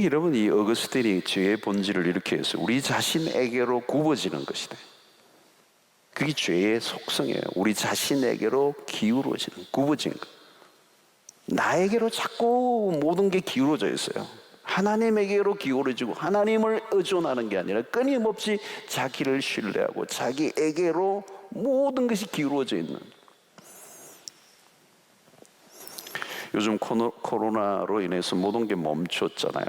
여러분, 이 어거스틴이 죄의 본질을 이렇게 해서 우리 자신에게로 굽어지는 것이다. 그게 죄의 속성이에요. 우리 자신에게로 기울어지는, 굽어진 것. 나에게로 자꾸 모든 게 기울어져 있어요. 하나님에게로 기울어지고 하나님을 의존하는 게 아니라 끊임없이 자기를 신뢰하고 자기에게로 모든 것이 기울어져 있는. 요즘 코로나로 인해서 모든 게 멈췄잖아요.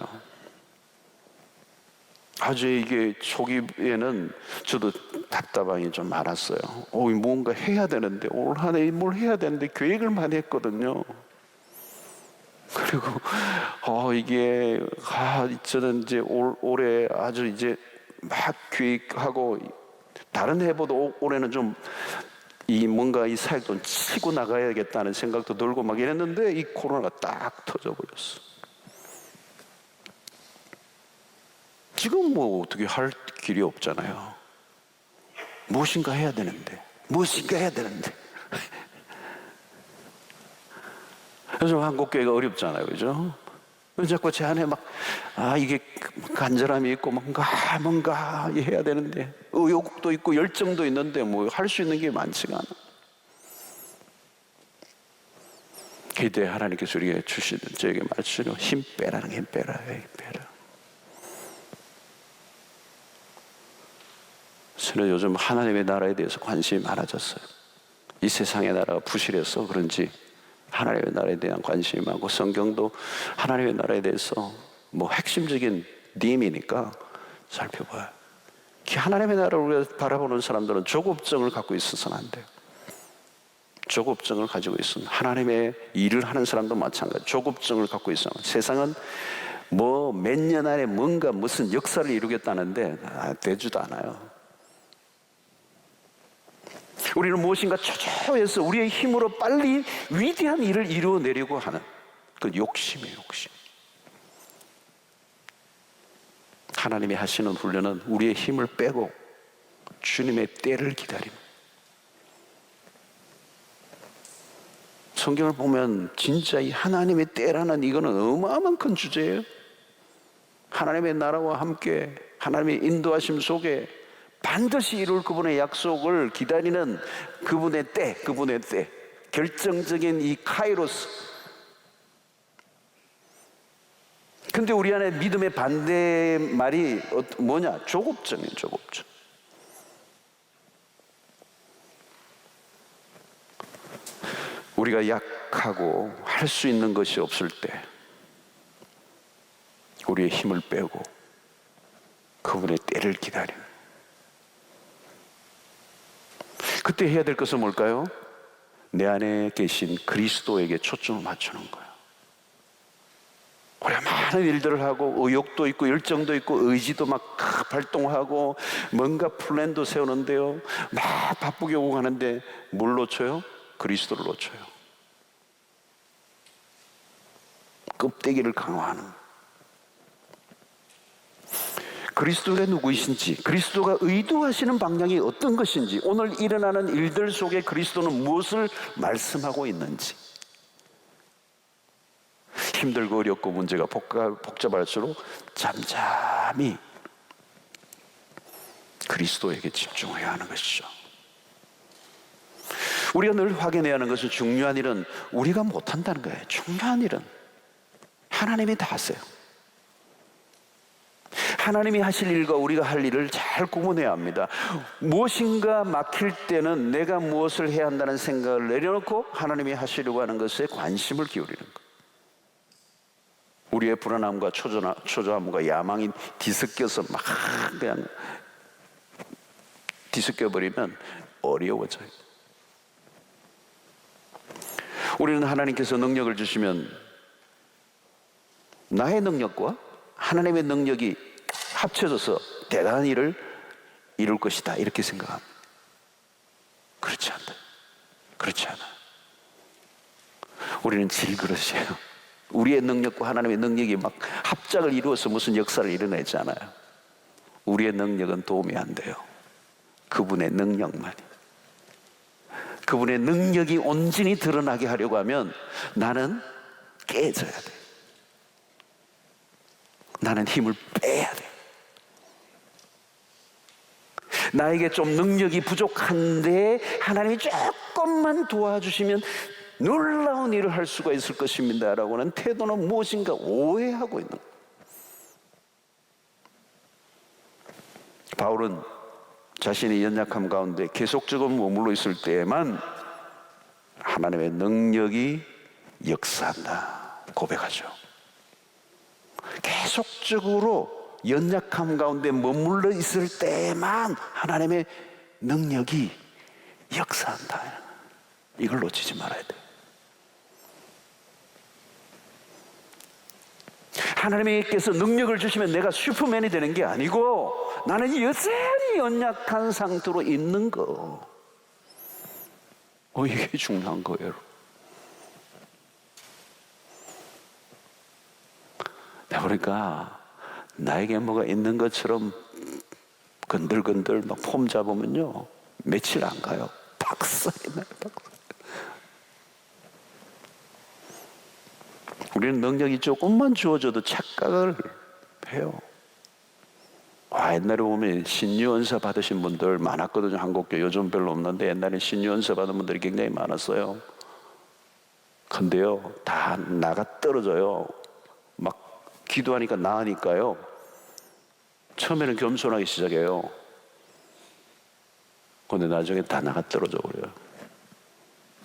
아주 이게 초기에는 저도 답답함이 좀 많았어요. 뭔가 해야 되는데, 올 한 해 뭘 해야 되는데 계획을 많이 했거든요. 그리고 저는 이제 올해 아주 이제 막 계획하고, 다른 해보다 올해는 좀 뭔가 이 사역도 치고 나가야겠다는 생각도 들고 막 이랬는데 이 코로나가 딱 터져버렸어. 지금 뭐 어떻게 할 길이 없잖아요. 무엇인가 해야 되는데. 요즘 한국교회가 어렵잖아요, 그죠? 자꾸 제 안에 이게 간절함이 있고 뭔가 해야 되는데, 의욕도 있고 열정도 있는데 뭐 할 수 있는 게 많지가 않아. 기대에 하나님께서 우리에게 주시는 저에게 말씀으로 힘 빼라. 저는 요즘 하나님의 나라에 대해서 관심이 많아졌어요. 이 세상의 나라가 부실해서 그런지 하나님의 나라에 대한 관심이 많고, 성경도 하나님의 나라에 대해서 핵심적인 님이니까 살펴봐요. 하나님의 나라를 우리가 바라보는 사람들은 조급증을 갖고 있어서는 안 돼요. 조급증을 가지고 있으면, 하나님의 일을 하는 사람도 마찬가지. 조급증을 갖고 있어요. 세상은 몇 년 안에 무슨 역사를 이루겠다는데 되지도 않아요. 우리는 무엇인가 초조해서 우리의 힘으로 빨리 위대한 일을 이루어내려고 하는 그 욕심이에요, 욕심. 하나님이 하시는 훈련은 우리의 힘을 빼고 주님의 때를 기다립니다. 성경을 보면 진짜 이 하나님의 때라는 이거는 어마어마한 큰 주제예요. 하나님의 나라와 함께 하나님의 인도하심 속에 반드시 이룰 그분의 약속을 기다리는 그분의 때, 결정적인 이 카이로스. 근데 우리 안에 믿음의 반대 말이 뭐냐? 조급증이에요, 조급증. 우리가 약하고 할 수 있는 것이 없을 때 우리의 힘을 빼고 그분의 때를 기다리는, 그때 해야 될 것은 뭘까요? 내 안에 계신 그리스도에게 초점을 맞추는 거예요. 우리가 많은 일들을 하고 의욕도 있고 열정도 있고 의지도 막 발동하고 뭔가 플랜도 세우는데요, 막 바쁘게 오고 가는데 뭘 놓쳐요? 그리스도를 놓쳐요. 껍데기를 강화하는, 그리스도가 누구이신지, 그리스도가 의도하시는 방향이 어떤 것인지, 오늘 일어나는 일들 속에 그리스도는 무엇을 말씀하고 있는지. 힘들고 어렵고 문제가 복잡할수록 잠잠히 그리스도에게 집중해야 하는 것이죠. 우리가 늘 확인해야 하는 것은, 중요한 일은 우리가 못한다는 거예요. 중요한 일은 하나님이 다 하세요. 하나님이 하실 일과 우리가 할 일을 잘 구분해야 합니다. 무엇인가 막힐 때는 내가 무엇을 해야 한다는 생각을 내려놓고 하나님이 하시려고 하는 것에 관심을 기울이는 것. 우리의 불안함과 초조함과 야망이 뒤섞여서 막 그냥 뒤섞여버리면 어려워져요. 우리는 하나님께서 능력을 주시면 나의 능력과 하나님의 능력이 합쳐져서 대단한 일을 이룰 것이다, 이렇게 생각합니다. 그렇지 않다. 그렇지 않아. 우리는 질그릇이에요. 우리의 능력과 하나님의 능력이 막 합작을 이루어서 무슨 역사를 이뤄내지 않아요. 우리의 능력은 도움이 안 돼요. 그분의 능력만이. 그분의 능력이 온전히 드러나게 하려고 하면 나는 깨져야 돼. 나는 힘을 빼야 돼. 나에게 좀 능력이 부족한데 하나님이 조금만 도와주시면 놀라운 일을 할 수가 있을 것입니다 라고 하는 태도는 무엇인가 오해하고 있는 거예요. 바울은 자신의 연약함 가운데 계속적으로 머물러 있을 때에만 하나님의 능력이 역사한다 고백하죠. 계속적으로 연약함 가운데 머물러 있을 때만 하나님의 능력이 역사한다. 이걸 놓치지 말아야 돼. 하나님께서 능력을 주시면 내가 슈퍼맨이 되는 게 아니고 나는 여전히 연약한 상태로 있는 거. 이게 중요한 거예요. 그러니까 나에게 뭐가 있는 것처럼 건들건들 막 폼 잡으면요 며칠 안 가요. 박살이 나요. 우리는 능력이 조금만 주어져도 착각을 해요. 옛날에 보면 신유언사 받으신 분들 많았거든요. 한국교 요즘 별로 없는데 옛날에 신유언사 받은 분들이 굉장히 많았어요. 근데요 다 나가 떨어져요. 막 기도하니까 나으니까요 처음에는 겸손하기 시작해요. 근데 나중에 다 나가 떨어져 버려요.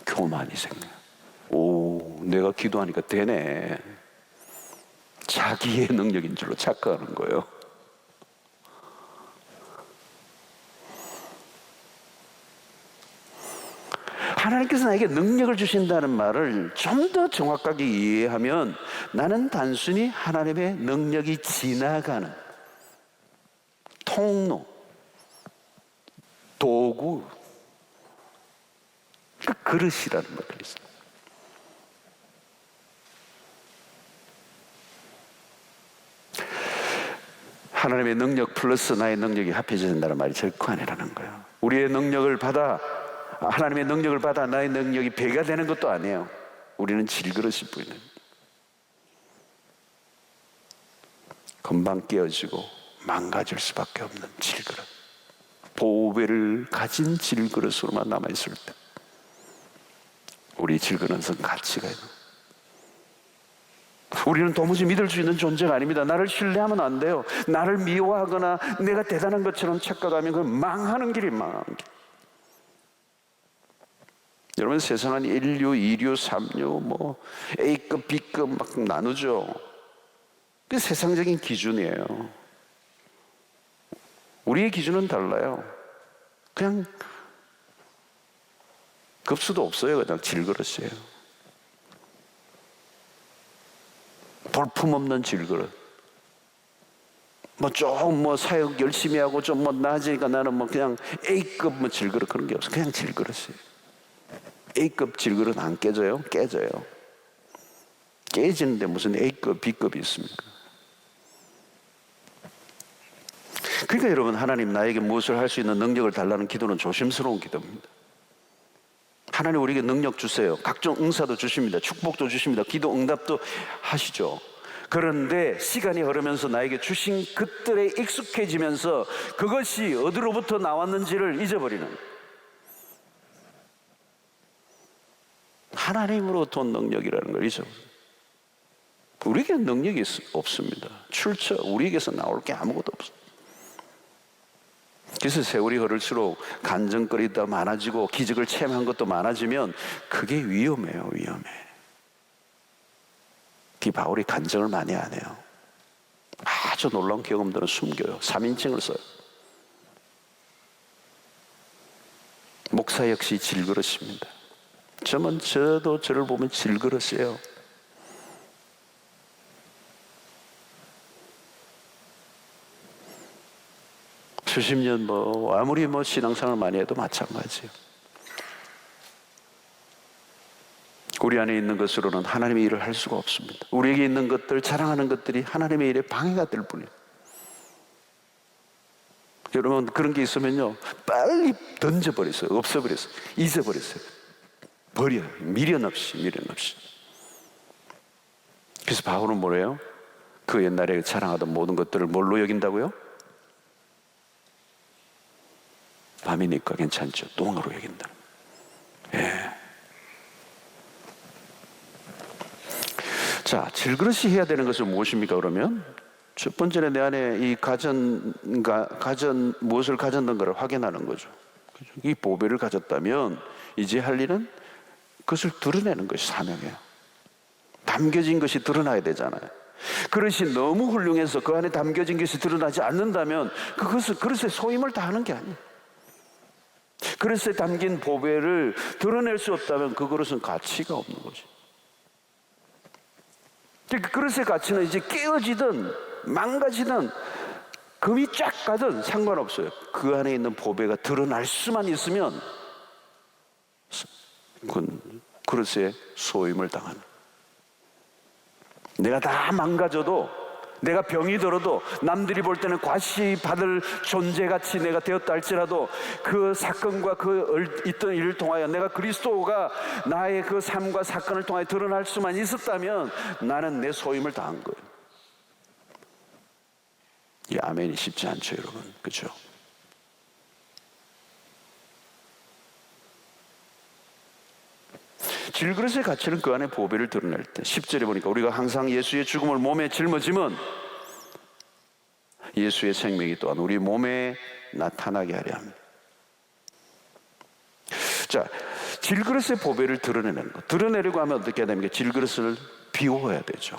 교만이 생겨요. 내가 기도하니까 되네. 자기의 능력인 줄로 착각하는 거예요. 하나님께서 나에게 능력을 주신다는 말을 좀 더 정확하게 이해하면 나는 단순히 하나님의 능력이 지나가는 통로, 도구, 그릇이라는 말이 있어요. 하나님의 능력 플러스 나의 능력이 합해져야 된다는 말이 결코 아니라는 거예요. 우리의 능력을 받아, 하나님의 능력을 받아 나의 능력이 배가 되는 것도 아니에요. 우리는 질그릇일 뿐이에요. 금방 깨어지고 망가질 수밖에 없는 질그릇. 보배를 가진 질그릇으로만 남아있을 때 우리 질그릇은 가치가 있는, 우리는 도무지 믿을 수 있는 존재가 아닙니다. 나를 신뢰하면 안 돼요. 나를 미워하거나 내가 대단한 것처럼 착각하면 그건 망하는 길이 망하는 길. 여러분, 세상은 1류, 2류, 3류, 뭐 A급, B급 막 나누죠. 그게 세상적인 기준이에요. 우리의 기준은 달라요. 그냥 급수도 없어요. 그냥 질그릇이에요. 볼품없는 질그릇. 좀 사역 열심히 하고 좀 나아지니까 나는 그냥 A급 질그릇, 그런 게 없어. 그냥 질그릇이에요. A급 질그릇 안 깨져요? 깨져요. 깨지는데 무슨 A급, B급이 있습니까? 그러니까 여러분, 하나님 나에게 무엇을 할 수 있는 능력을 달라는 기도는 조심스러운 기도입니다. 하나님 우리에게 능력 주세요. 각종 응사도 주십니다. 축복도 주십니다. 기도 응답도 하시죠. 그런데 시간이 흐르면서 나에게 주신 것들에 익숙해지면서 그것이 어디로부터 나왔는지를 잊어버리는, 하나님으로부터 온 능력이라는 걸 잊어버려요. 우리에게 능력이 없습니다. 출처, 우리에게서 나올 게 아무것도 없어요. 그래서 세월이 흐를수록 간증거리도 많아지고 기적을 체험한 것도 많아지면 그게 위험해요. 위험해. 바울이 간증을 많이 안 해요. 아주 놀라운 경험들은 숨겨요. 3인칭을 써요. 목사 역시 질그릇입니다. 저도 저를 보면 질그릇이에요. 수십 년 아무리 신앙생활 많이 해도 마찬가지예요. 우리 안에 있는 것으로는 하나님의 일을 할 수가 없습니다. 우리에게 있는 것들, 자랑하는 것들이 하나님의 일에 방해가 될 뿐이에요. 여러분, 그런 게 있으면요, 빨리 던져버렸어요. 없애버렸어요. 잊어버렸어요. 버려요. 미련 없이. 그래서 바울은 뭐래요? 그 옛날에 자랑하던 모든 것들을 뭘로 여긴다고요? 밤이니까 괜찮죠. 똥으로 여긴다. 예. 자, 질그릇이 해야 되는 것은 무엇입니까? 그러면 첫 번째는 내 안에 이 무엇을 가졌는가를 확인하는 거죠. 이 보배를 가졌다면 이제 할 일은 그것을 드러내는 것이 사명이에요. 담겨진 것이 드러나야 되잖아요. 그릇이 너무 훌륭해서 그 안에 담겨진 것이 드러나지 않는다면 그릇의 소임을 다하는 게 아니에요. 그릇에 담긴 보배를 드러낼 수 없다면 그 그릇은 가치가 없는 거지. 그 그릇의 가치는 이제 깨어지든 망가지든 금이 쫙 가든 상관없어요. 그 안에 있는 보배가 드러날 수만 있으면 그건 그릇의 소임을 당하는. 내가 다 망가져도, 내가 병이 들어도, 남들이 볼 때는 과시받을 존재같이 내가 되었다 할지라도 그 사건과 그 있던 일을 통하여 내가 그리스도가 나의 그 삶과 사건을 통하여 드러날 수만 있었다면 나는 내 소임을 다한 거예요. 이 아멘이 쉽지 않죠, 여러분. 그렇죠? 질그릇의 가치는 그 안에 보배를 드러낼 때, 10절에 보니까 우리가 항상 예수의 죽음을 몸에 짊어지면 예수의 생명이 또한 우리 몸에 나타나게 하려 합니다. 자, 질그릇의 보배를 드러내는 것. 드러내려고 하면 어떻게 해야 됩니까? 질그릇을 비워야 되죠.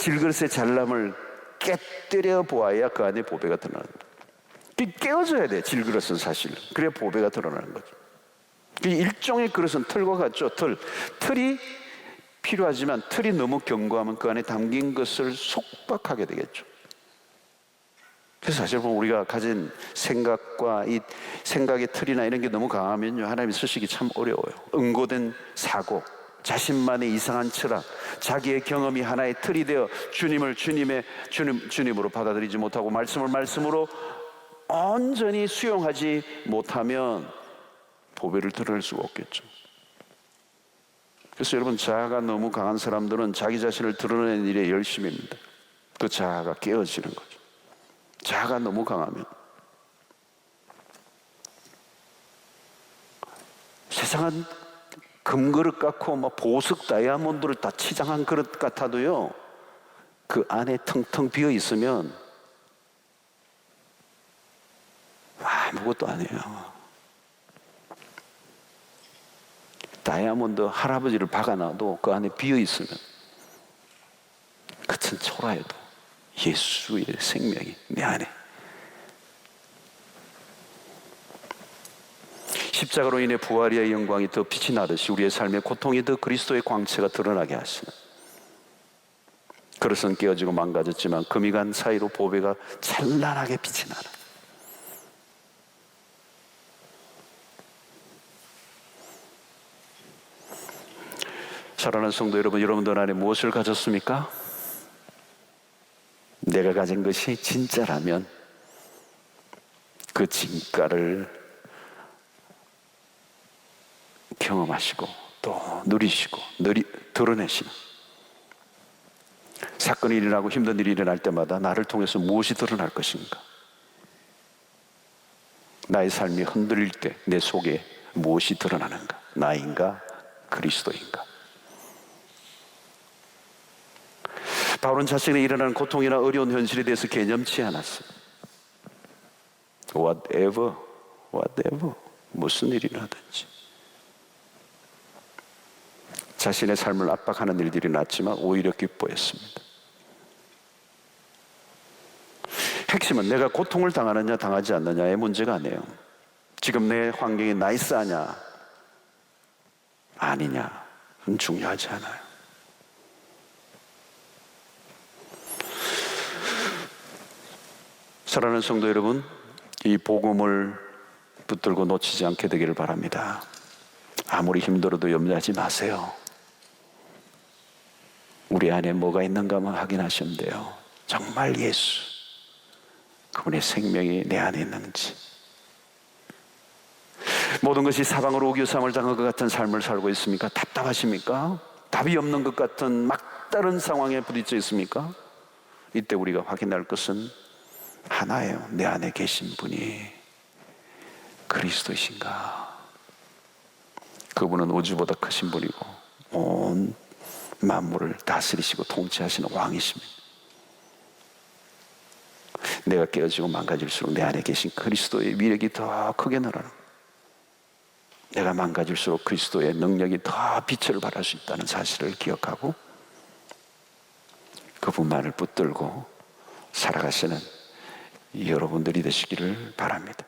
질그릇의 잘남을 깨뜨려 보아야 그 안에 보배가 드러납니다. 깨어져야 돼, 질그릇은 사실. 그래야 보배가 드러나는 거죠. 일종의 그릇은 틀과 같죠. 틀이 필요하지만 틀이 너무 견고하면 그 안에 담긴 것을 속박하게 되겠죠. 그래서 사실 보면 우리가 가진 생각과 이 생각의 틀이나 이런 게 너무 강하면요, 하나님이 쓰시기 참 어려워요. 응고된 사고, 자신만의 이상한 철학, 자기의 경험이 하나의 틀이 되어 주님을 주님으로 받아들이지 못하고 말씀을 말씀으로 온전히 수용하지 못하면 보배를 드러낼 수가 없겠죠. 그래서 여러분, 자아가 너무 강한 사람들은 자기 자신을 드러내는 일에 열심입니다. 그 자아가 깨어지는 거죠. 자아가 너무 강하면 세상은 금그릇 같고 보석 다이아몬드를 다 치장한 그릇 같아도요, 그 안에 텅텅 비어 있으면 아무것도 아니에요. 다이아몬드 할아버지를 박아놔도 그 안에 비어 있으면 같은 초라해도 예수의 생명이 내 안에. 십자가로 인해 부활의 영광이 더 빛이 나듯이 우리의 삶의 고통이 더 그리스도의 광채가 드러나게 하시는, 그릇은 깨어지고 망가졌지만 금이간 사이로 보배가 찬란하게 빛이 나는, 사랑하는 성도 여러분, 여러분들 안에 무엇을 가졌습니까? 내가 가진 것이 진짜라면 그 진가를 경험하시고 또 누리시고 드러내시는, 사건이 일어나고 힘든 일이 일어날 때마다 나를 통해서 무엇이 드러날 것인가, 나의 삶이 흔들릴 때 내 속에 무엇이 드러나는가, 나인가 그리스도인가. 바울은 자신에게 일어나는 고통이나 어려운 현실에 대해서 개념치 않았어요. whatever 무슨 일이라든지 자신의 삶을 압박하는 일들이 났지만 오히려 기뻐했습니다. 핵심은 내가 고통을 당하느냐 당하지 않느냐의 문제가 아니에요. 지금 내 환경이 나이스하냐 아니냐는 중요하지 않아요. 사랑하는 성도 여러분, 이 복음을 붙들고 놓치지 않게 되기를 바랍니다. 아무리 힘들어도 염려하지 마세요. 우리 안에 뭐가 있는가만 확인하시면 돼요. 정말 예수, 그분의 생명이 내 안에 있는지. 모든 것이 사방으로 우겨쌈을 당한 것 같은 삶을 살고 있습니까? 답답하십니까? 답이 없는 것 같은 막다른 상황에 부딪혀 있습니까? 이때 우리가 확인할 것은 하나예요. 내 안에 계신 분이 그리스도이신가? 그분은 우주보다 크신 분이고 온 만물을 다스리시고 통치하시는 왕이십니다. 내가 깨어지고 망가질수록 내 안에 계신 그리스도의 위력이 더 크게 늘어나는, 내가 망가질수록 그리스도의 능력이 더 빛을 발할 수 있다는 사실을 기억하고 그분만을 붙들고 살아가시는 여러분들이 되시기를 바랍니다.